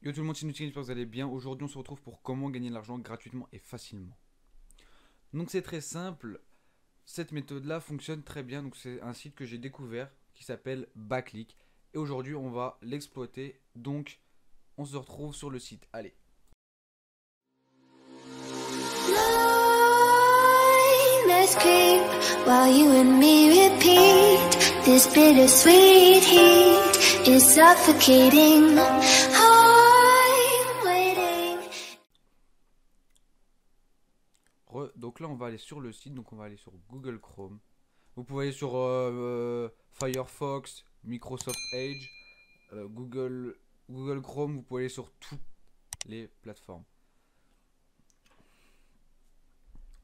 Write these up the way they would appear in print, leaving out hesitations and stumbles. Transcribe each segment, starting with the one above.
Yo tout le monde, c'est Nutri, j'espère que vous allez bien. Aujourd'hui, on se retrouve pour comment gagner de l'argent gratuitement et facilement. Donc c'est très simple, cette méthode-là fonctionne très bien. Donc c'est un site que j'ai découvert qui s'appelle Backleak. Et aujourd'hui, on va l'exploiter. Donc on se retrouve sur le site. Allez. Let's creep while you and me repeat. This bittersweet heat is suffocating. I'm waiting. Donc là, on va aller sur le site. Donc on va aller sur Google Chrome. Vous pouvez aller sur Firefox, Microsoft Edge, Google Chrome. Vous pouvez aller sur toutes les plateformes.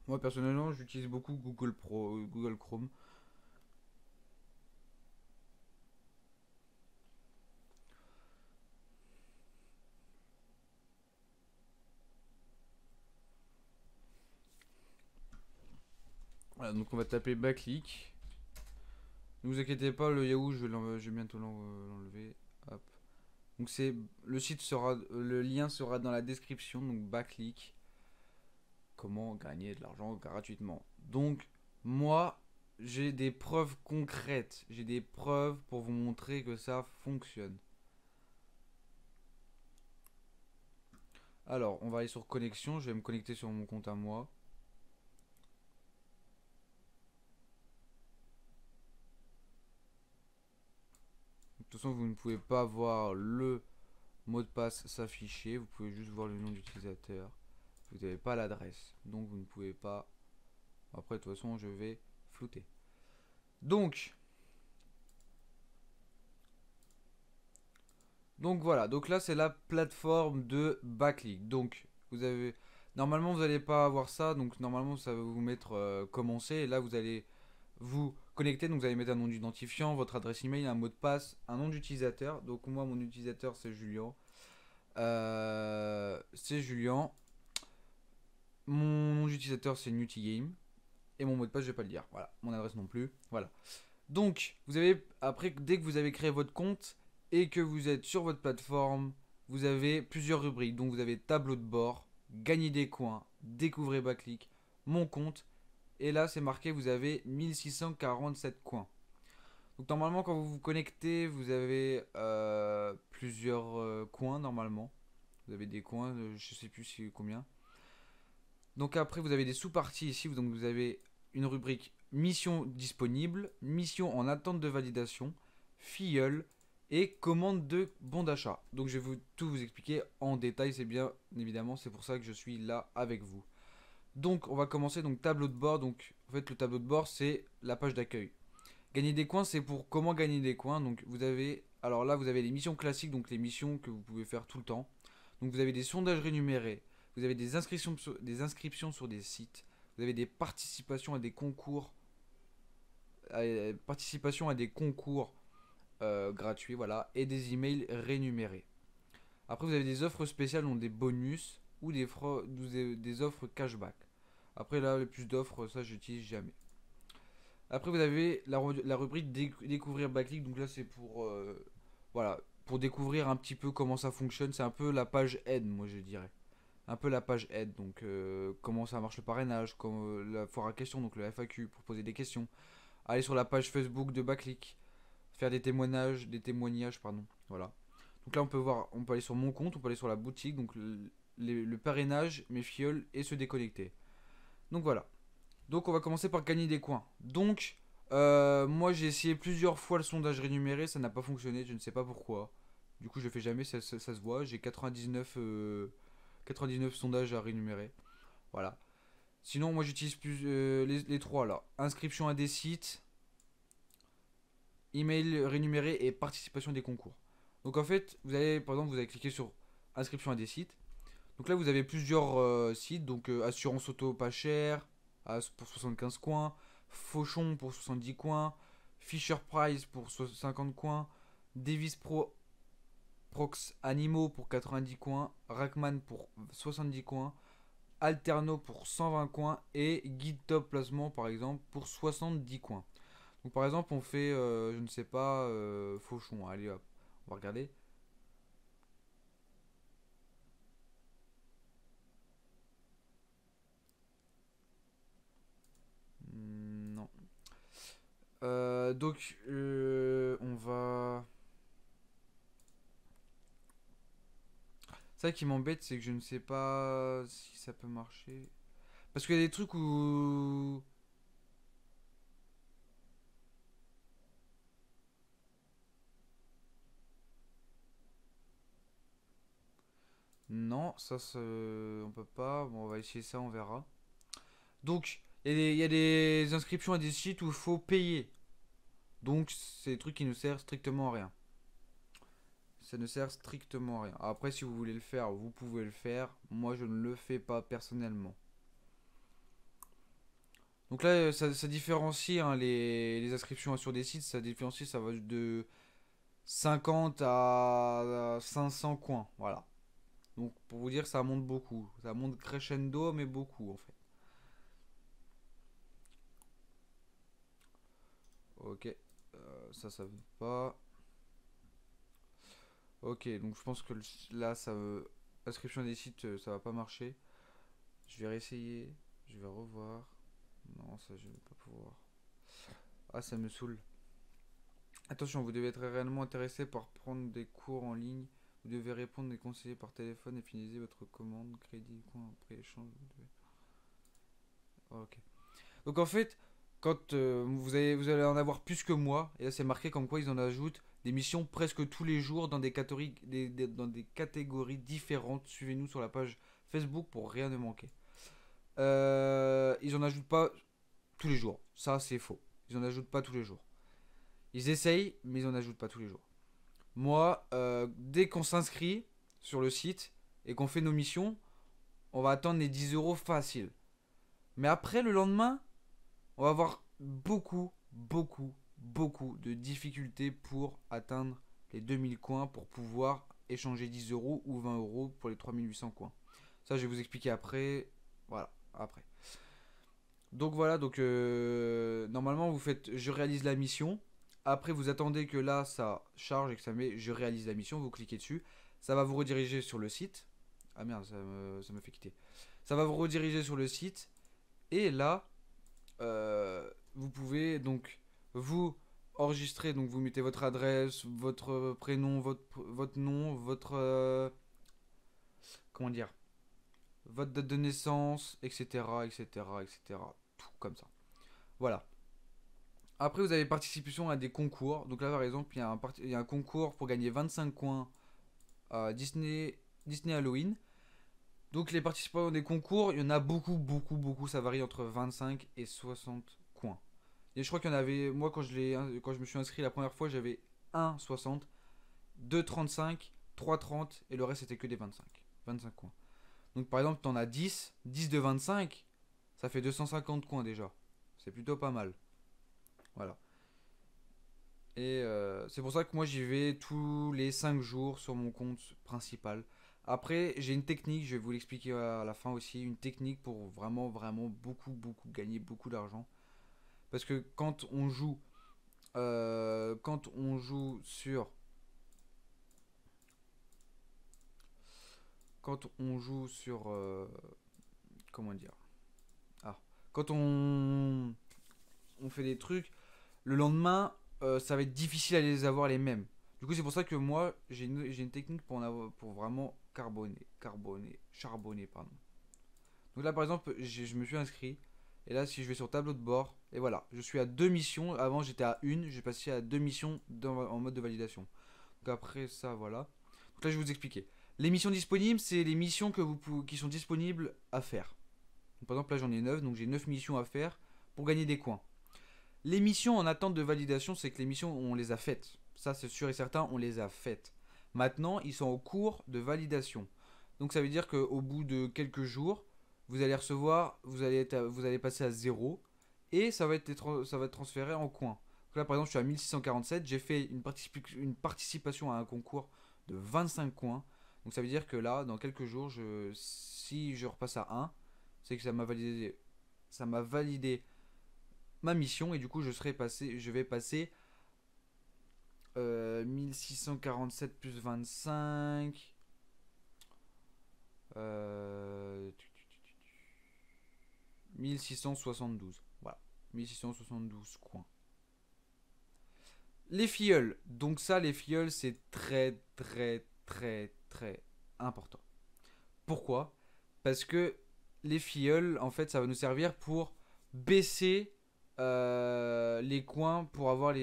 Moi personnellement, j'utilise beaucoup Google Chrome. Voilà, donc on va taper Backleak. Ne vous inquiétez pas, le Yahoo, je vais bientôt l'enlever. Hop. Donc c'est le site sera, le lien sera dans la description. Donc Backleak, comment gagner de l'argent gratuitement. Donc moi, j'ai des preuves concrètes, j'ai des preuves pour vous montrer que ça fonctionne. Alors, on va aller sur connexion. Je vais me connecter sur mon compte à moi. De toute façon, vous ne pouvez pas voir le mot de passe s'afficher. Vous pouvez juste voir le nom d'utilisateur. Vous n'avez pas l'adresse. Donc, vous ne pouvez pas. Après, de toute façon, je vais flouter. Donc voilà. Donc là, c'est la plateforme de Backleak. Donc, vous avez. Normalement, vous n'allez pas avoir ça. Donc, normalement, ça va vous mettre commencer. Et là, vous allez vous connecter. Donc, vous allez mettre un nom d'identifiant, votre adresse email, un mot de passe, un nom d'utilisateur. Donc, moi, mon utilisateur, c'est Julien. C'est Julien. Mon nom d'utilisateur, c'est NutiGame. Et mon mot de passe, je vais pas le dire. Voilà. Mon adresse non plus. Voilà. Donc, vous avez, après, dès que vous avez créé votre compte et que vous êtes sur votre plateforme, vous avez plusieurs rubriques. Donc, vous avez tableau de bord, gagner des coins, découvrez Backleak, mon compte. Et là, c'est marqué, vous avez 1647 coins. Donc, normalement, quand vous vous connectez, vous avez plusieurs coins, normalement. Vous avez des coins, je sais plus si combien. Donc après, vous avez des sous-parties ici. Donc vous avez une rubrique mission disponible, mission en attente de validation, filleul et commande de bon d'achat. Donc je vais tout vous expliquer en détail. C'est bien évidemment, c'est pour ça que je suis là avec vous. Donc on va commencer. Donc tableau de bord. Donc en fait, le tableau de bord, c'est la page d'accueil. Gagner des coins, c'est pour comment gagner des coins. Donc vous avez, alors là, vous avez les missions classiques, donc les missions que vous pouvez faire tout le temps. Donc vous avez des sondages rémunérés, vous avez des inscriptions sur des sites, vous avez des participations à des concours, gratuits, voilà, et des emails rémunérés. Après, vous avez des offres spéciales, donc des bonus ou des offres cashback. Après, là, le plus d'offres, ça, j'utilise jamais. Après, vous avez la rubrique découvrir Backleak. Donc là, c'est pour voilà, pour découvrir un petit peu comment ça fonctionne. C'est un peu la page aide, moi je dirais. Un peu la page aide. Donc comment ça marche le parrainage, la foire à questions, donc le FAQ pour poser des questions. Aller sur la page Facebook de Backleak, faire des témoignages, pardon. Voilà. Donc là, on peut voir, on peut aller sur mon compte, on peut aller sur la boutique, donc le parrainage, mes fioles et se déconnecter. Donc voilà. Donc on va commencer par gagner des coins. Donc moi j'ai essayé plusieurs fois le sondage rémunéré, ça n'a pas fonctionné, je ne sais pas pourquoi. Du coup je le fais jamais, ça se voit. J'ai 99 sondages à rémunérer. Voilà. Sinon moi j'utilise plus les trois là. Inscription à des sites, email rémunéré et participation à des concours. Donc en fait, par exemple, vous allez cliquer sur inscription à des sites. Donc là, vous avez plusieurs sites. Donc assurance auto pas cher pour 75 coins. Fauchon pour 70 coins. Fisher Price pour 50 coins. Davis Prox Animaux pour 90 coins. Rackman pour 70 coins. Alterno pour 120 coins. Et Guide Top Placement par exemple pour 70 coins. Donc par exemple, on fait, je ne sais pas, Fauchon. Allez hop, on va regarder. Donc, on va... Ça qui m'embête, c'est que je ne sais pas si ça peut marcher. Parce qu'il y a des trucs où... Non, on peut pas. Bon, on va essayer ça, on verra. Donc, il y a des inscriptions à des sites où il faut payer. Donc, c'est des trucs qui ne servent strictement à rien. Ça ne sert strictement à rien. Après, si vous voulez le faire, vous pouvez le faire. Moi, je ne le fais pas personnellement. Donc là, ça différencie hein, les inscriptions sur des sites. Ça différencie, ça va de 50 à 500 coins. Voilà. Donc, pour vous dire, ça monte beaucoup. Ça monte crescendo, mais beaucoup en fait. Ok. Ça veut pas. Ok, donc je pense que là, inscription des sites, ça va pas marcher. Je vais réessayer. Je vais revoir. Non, ça, je vais pas pouvoir. Ah, ça me saoule. Attention, vous devez être réellement intéressé par prendre des cours en ligne. Vous devez répondre des conseillers par téléphone et finaliser votre commande, crédit, coin, après échange. Ok. Donc en fait, quand vous allez en avoir plus que moi, et là c'est marqué comme quoi ils en ajoutent des missions presque tous les jours dans des catégories, dans des catégories différentes. Suivez-nous sur la page Facebook pour rien ne manquer. Ils en ajoutent pas tous les jours. Ça c'est faux. Ils en ajoutent pas tous les jours. Ils essayent, mais ils en ajoutent pas tous les jours. Moi, dès qu'on s'inscrit sur le site et qu'on fait nos missions, on va attendre les 10 euros facile. Mais après, le lendemain, on va avoir beaucoup de difficultés pour atteindre les 2000 coins pour pouvoir échanger 10 euros ou 20 euros pour les 3800 coins. Ça, je vais vous expliquer après. Voilà, après. Donc voilà, donc normalement vous faites je réalise la mission. Après vous attendez que là ça charge et que ça met je réalise la mission, vous cliquez dessus. Ça va vous rediriger sur le site. Ah merde, ça me fait quitter. Ça va vous rediriger sur le site. Et là, vous pouvez donc vous enregistrer. Donc vous mettez votre adresse, votre prénom, votre nom, votre... comment dire, votre date de naissance, etc. etc. etc. Tout comme ça. Voilà. Après, vous avez participation à des concours. Donc là, par exemple, il y a un concours pour gagner 25 coins à Disney Halloween. Donc les participants des concours, il y en a beaucoup. Ça varie entre 25 et 60 coins. Et je crois qu'il y en avait, moi quand je me suis inscrit la première fois, j'avais 1,60, 2,35, 3,30 et le reste c'était que des 25 coins. Donc par exemple, tu en as 10 de 25, ça fait 250 coins déjà. C'est plutôt pas mal. Voilà. Et c'est pour ça que moi j'y vais tous les 5 jours sur mon compte principal. Après, j'ai une technique, je vais vous l'expliquer à la fin aussi, une technique pour vraiment beaucoup gagner beaucoup d'argent. Parce que quand on joue sur, quand on joue sur, comment dire, ah, quand on fait des trucs, le lendemain, ça va être difficile à les avoir les mêmes. Du coup, c'est pour ça que moi, j'ai une technique pour, pour vraiment charbonner, pardon. Donc là, par exemple, je me suis inscrit. Et là, si je vais sur tableau de bord, et voilà, je suis à deux missions. Avant, j'étais à une, j'ai passé à deux missions en mode de validation. Donc après ça, voilà. Donc là, je vais vous expliquer. Les missions disponibles, c'est les missions qui sont disponibles à faire. Donc, par exemple, là, j'en ai 9, donc j'ai 9 missions à faire pour gagner des coins. Les missions en attente de validation, c'est que les missions, on les a faites. Ça, c'est sûr et certain, on les a faites. Maintenant, ils sont au cours de validation. Donc ça veut dire qu'au bout de quelques jours, vous allez recevoir, vous allez passer à zéro et ça va être transféré en coins. Donc là, par exemple, je suis à 1647, j'ai fait une participation à un concours de 25 coins. Donc ça veut dire que là, dans quelques jours, si je repasse à un, c'est que ça m'a validé ma mission et du coup je vais passer 1647 plus 25 euh, 1672. Voilà, 1672 coins. Les filleuls. Donc ça, les filleuls, c'est très, très, très, très important. Pourquoi? Parce que les filleuls, en fait, ça va nous servir pour baisser les coins pour avoir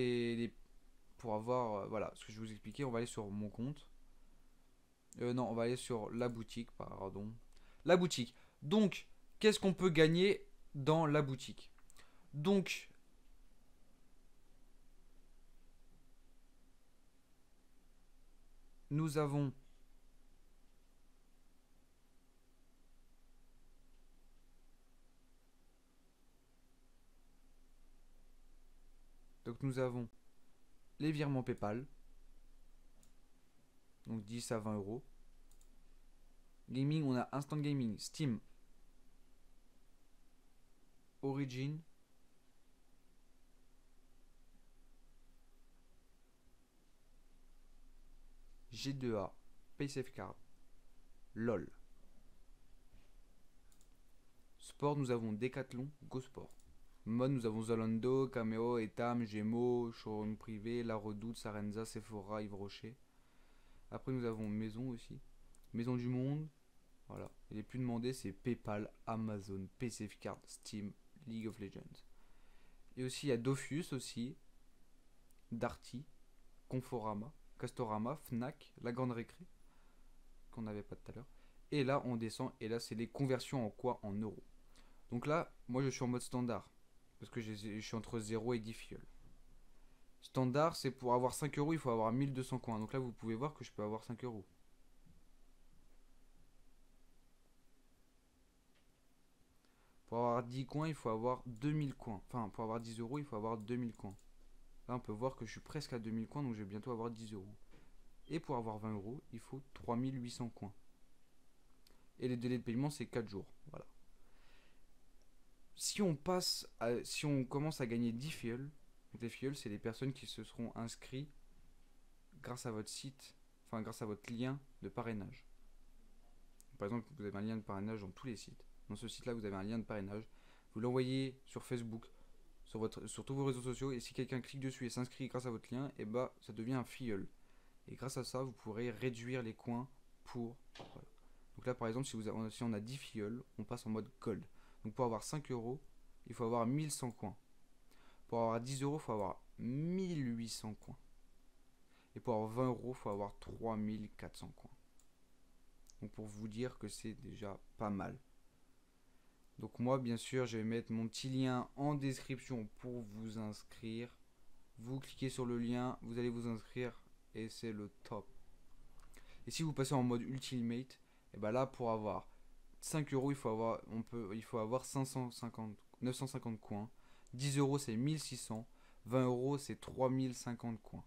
pour avoir voilà ce que je vais vous expliquer. On va aller sur mon compte. Non, on va aller sur la boutique, pardon. La boutique. Donc, qu'est-ce qu'on peut gagner dans la boutique? Donc, nous avons nous avons les virements PayPal, donc 10 à 20 euros. Gaming, on a Instant Gaming, Steam, Origin, G2A, PaySafeCard, LOL. Sport, nous avons Decathlon, GoSport. Mode, nous avons Zalando, Cameo, Etam, Gemo, Showroom Privé, La Redoute, Sarenza, Sephora, Yves Rocher. Après, nous avons Maison aussi. Maison du Monde. Voilà. Et les plus demandés, c'est PayPal, Amazon, PaySafeCard, Steam, League of Legends. Et aussi, il y a Dofus aussi, Darty, Conforama, Castorama, Fnac, La Grande Récré, qu'on n'avait pas tout à l'heure. Et là, on descend, et là, c'est les conversions en quoi? En euros. Donc là, moi, je suis en mode standard. Parce que je suis entre 0 et 10 fioles. Standard, c'est pour avoir 5 euros, il faut avoir 1200 coins. Donc là, vous pouvez voir que je peux avoir 5 euros. Pour avoir 10 coins, il faut avoir 2000 coins. Enfin, pour avoir 10 euros, il faut avoir 2000 coins. Là, on peut voir que je suis presque à 2000 coins, donc je vais bientôt avoir 10 euros. Et pour avoir 20 euros, il faut 3800 coins. Et les délais de paiement, c'est 4 jours. Voilà. Si on commence à gagner 10 fioles, donc les fioles, c'est les personnes qui se seront inscrits grâce à votre site, enfin grâce à votre lien de parrainage. Par exemple, vous avez un lien de parrainage dans tous les sites. Dans ce site-là, vous avez un lien de parrainage. Vous l'envoyez sur Facebook, sur tous vos réseaux sociaux, et si quelqu'un clique dessus et s'inscrit grâce à votre lien, et bah ça devient un filleul. Et grâce à ça, vous pourrez réduire les coins pour. Voilà. Donc là, par exemple, si on a 10 filleuls, on passe en mode gold. Donc pour avoir 5 euros, il faut avoir 1100 coins. Pour avoir 10 euros, il faut avoir 1800 coins. Et pour avoir 20 euros, il faut avoir 3400 coins. Donc pour vous dire que c'est déjà pas mal. Donc moi, bien sûr, je vais mettre mon petit lien en description pour vous inscrire. Vous cliquez sur le lien, vous allez vous inscrire et c'est le top. Et si vous passez en mode Ultimate, et ben là pour avoir 5 euros, il faut avoir 950 coins. 10 euros c'est 1600. 20 euros c'est 3050 coins.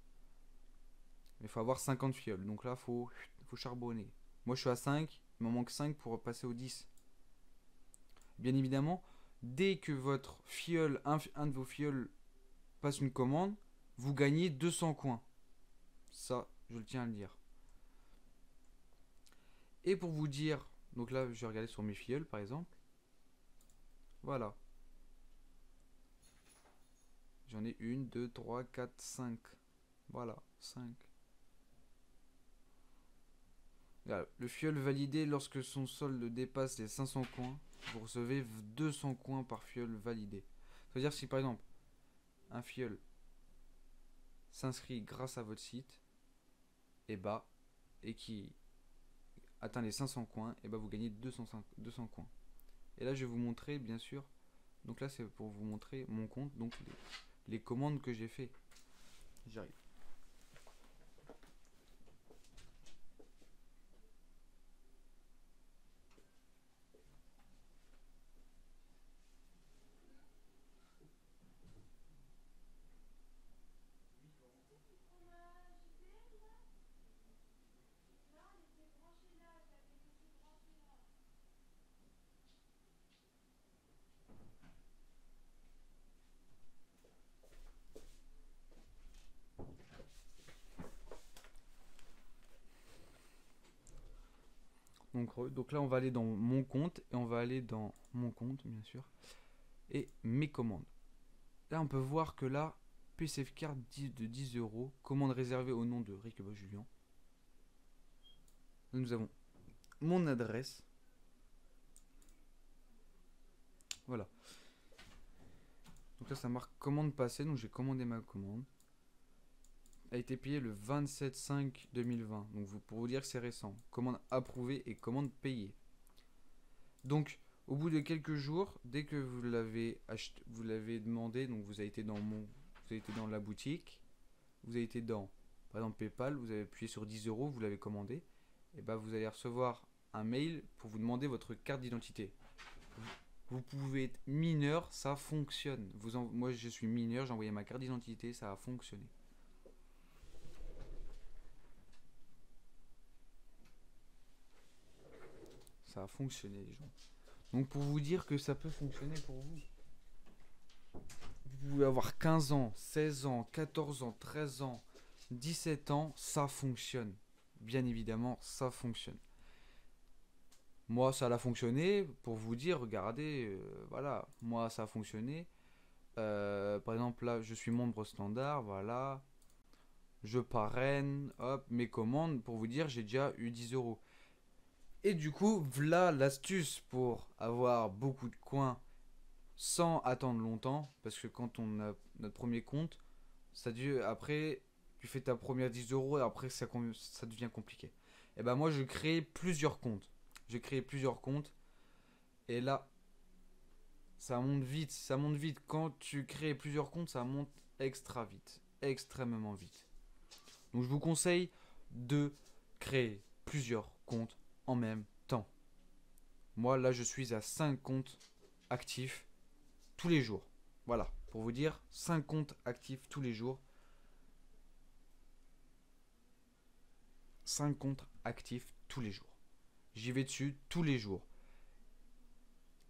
Il faut avoir 50 fioles. Donc là, faut charbonner. Moi, je suis à 5. Il m'en manque 5 pour passer au 10. Bien évidemment, dès que votre fiole, un de vos fioles passe une commande, vous gagnez 200 coins. Ça, je le tiens à le dire. Et pour vous dire, donc là, je vais regarder sur mes fioles, par exemple. Voilà. J'en ai 1, 2, 3, 4, 5. Voilà, 5. Le fiole validé lorsque son solde dépasse les 500 coins, vous recevez 200 coins par fiole validé. C'est-à-dire si par exemple un fiole s'inscrit grâce à votre site et qui atteint les 500 coins, et vous gagnez 200 coins. Et là je vais vous montrer bien sûr, donc là c'est pour vous montrer mon compte, donc les commandes que j'ai fait. J'arrive. Donc là on va aller dans mon compte et on va aller dans mon compte bien sûr et mes commandes. Là on peut voir que là PCF Card de 10 €. Commande réservée au nom de Rick Julien. Nous avons mon adresse. Voilà. Donc là, ça marque commande passée. Donc j'ai commandé ma commande. A été payée le 27/5/2020. Donc pour vous dire que c'est récent. Commande approuvée et commande payée. Donc au bout de quelques jours, dès que vous l'avez acheté, vous l'avez demandé, donc vous avez été dans la boutique, vous avez été dans, par exemple PayPal, vous avez appuyé sur 10 €, vous l'avez commandé, et ben vous allez recevoir un mail pour vous demander votre carte d'identité. Vous pouvez être mineur, ça fonctionne. Moi je suis mineur, j'ai envoyé ma carte d'identité, ça a fonctionné. Ça a fonctionné les gens. Donc pour vous dire que ça peut fonctionner pour vous. Vous pouvez avoir 15 ans, 16 ans, 14 ans, 13 ans, 17 ans, ça fonctionne. Bien évidemment, ça fonctionne. Moi, ça a fonctionné. Pour vous dire, regardez, voilà, moi, ça a fonctionné. Par exemple, là, je suis membre standard, voilà. Je parraine, hop, mes commandes. Pour vous dire, j'ai déjà eu 10 €. Et du coup, voilà l'astuce pour avoir beaucoup de coins sans attendre longtemps. Parce que quand on a notre premier compte, après, tu fais ta première 10 € et après, ça devient compliqué. Et ben moi, je crée plusieurs comptes. Et là, ça monte vite. Quand tu crées plusieurs comptes, ça monte extra vite. Extrêmement vite. Donc, je vous conseille de créer plusieurs comptes en même temps. Moi, là, je suis à 5 comptes actifs tous les jours. Voilà, pour vous dire, 5 comptes actifs tous les jours. 5 comptes actifs tous les jours. J'y vais dessus tous les jours.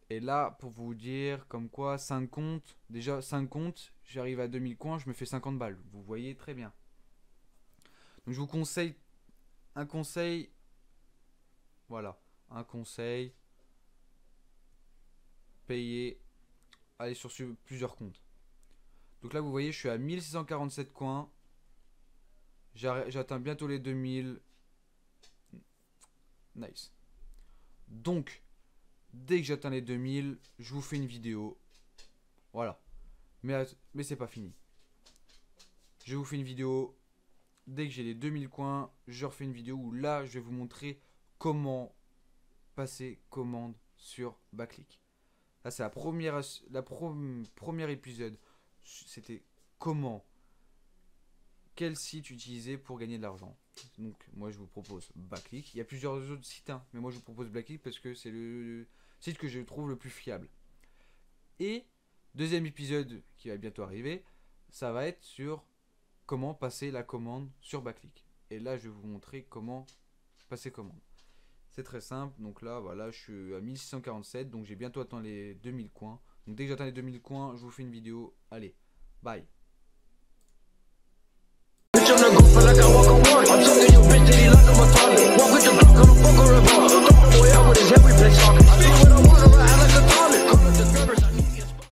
Et là, pour vous dire, comme quoi, 5 comptes, déjà 5 comptes, j'arrive à 2000 coins, je me fais 50 balles. Vous voyez très bien. Donc, je vous conseille un conseil. Voilà, un conseil. Payer. Allez sur plusieurs comptes. Donc là, vous voyez, je suis à 1647 coins. J'atteins bientôt les 2000. Nice. Donc, dès que j'atteins les 2000, je vous fais une vidéo. Voilà. Mais c'est pas fini. Je vous fais une vidéo. Dès que j'ai les 2000 coins, je refais une vidéo où là, je vais vous montrer comment passer commande sur Backlick. Là, c'est premier épisode. C'était quel site utiliser pour gagner de l'argent. Donc, moi, je vous propose Backlick. Il y a plusieurs autres sites, hein, mais moi, je vous propose Backlick parce que c'est le site que je trouve le plus fiable. Et deuxième épisode qui va bientôt arriver, ça va être sur comment passer la commande sur Backlick. Et là, je vais vous montrer comment passer commande. C'est très simple. Donc là, voilà, je suis à 1647. Donc j'ai bientôt atteint les 2000 coins. Donc dès que j'atteins les 2000 coins, je vous fais une vidéo. Allez, bye. Walk with the Glock, I'm a fucker about. Boy, out with his heavy place talking.